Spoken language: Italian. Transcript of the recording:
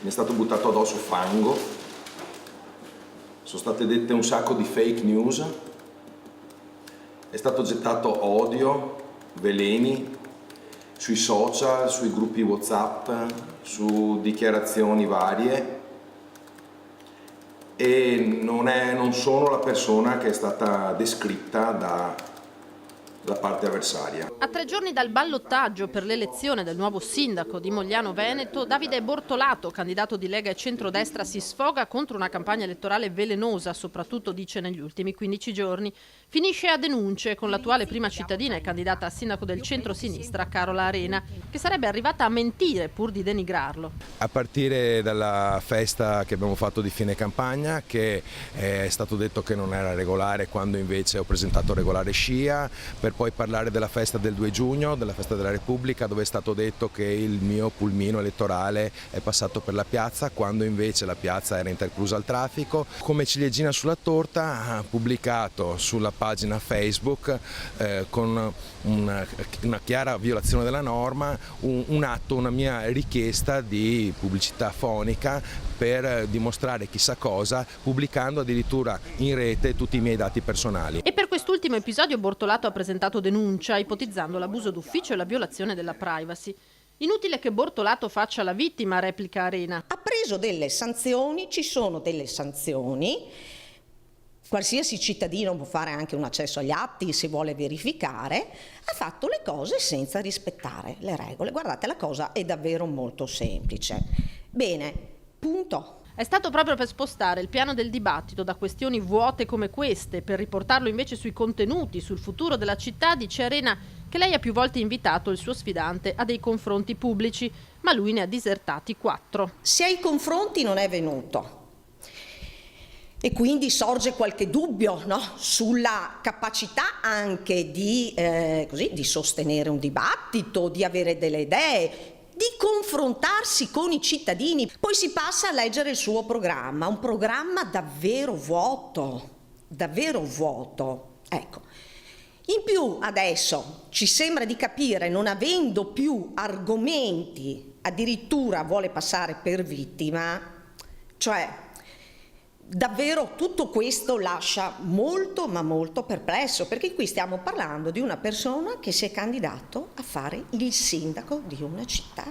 mi è stato buttato addosso fango, sono state dette un sacco di fake news, è stato gettato odio, veleni sui social, sui gruppi WhatsApp, su dichiarazioni varie, e non sono la persona che è stata descritta dalla parte avversaria. A 3 giorni dal ballottaggio per l'elezione del nuovo sindaco di Mogliano Veneto, Davide Bortolato, candidato di Lega e centrodestra, si sfoga contro una campagna elettorale velenosa, soprattutto dice negli ultimi 15 giorni. Finisce a denunce con l'attuale prima cittadina e candidata a sindaco del centro-sinistra, Carola Arena, che sarebbe arrivata a mentire pur di denigrarlo. A partire dalla festa che abbiamo fatto di fine campagna, che è stato detto che non era regolare quando invece ho presentato regolare scia, per poi parlare della festa del 2 giugno, della festa della Repubblica, dove è stato detto che il mio pulmino elettorale è passato per la piazza quando invece la piazza era interclusa al traffico. Come ciliegina sulla torta ha pubblicato sulla pagina Facebook con una chiara violazione della norma un atto, una mia richiesta di pubblicità fonica per dimostrare chissà cosa, pubblicando addirittura in rete tutti i miei dati personali. E per quest'ultimo episodio Bortolato ha presentato denuncia, ipotizzando l'abuso d'ufficio e la violazione della privacy. Inutile che Bortolato faccia la vittima, replica Arena. Ha preso delle sanzioni, ci sono delle sanzioni. Qualsiasi cittadino può fare anche un accesso agli atti se vuole verificare, ha fatto le cose senza rispettare le regole. Guardate, la cosa è davvero molto semplice. Bene, punto. È stato proprio per spostare il piano del dibattito da questioni vuote come queste, per riportarlo invece sui contenuti, sul futuro della città, dice Arena che lei ha più volte invitato il suo sfidante a dei confronti pubblici, ma lui ne ha disertati 4. Se ai confronti non è venuto e quindi sorge qualche dubbio, no? Sulla capacità anche di sostenere un dibattito, di avere delle idee, di confrontarsi con i cittadini. Poi si passa a leggere il suo programma, un programma davvero vuoto, ecco. In più adesso ci sembra di capire, non avendo più argomenti, addirittura vuole passare per vittima, cioè davvero tutto questo lascia molto ma molto perplesso, perché qui stiamo parlando di una persona che si è candidato a fare il sindaco di una città.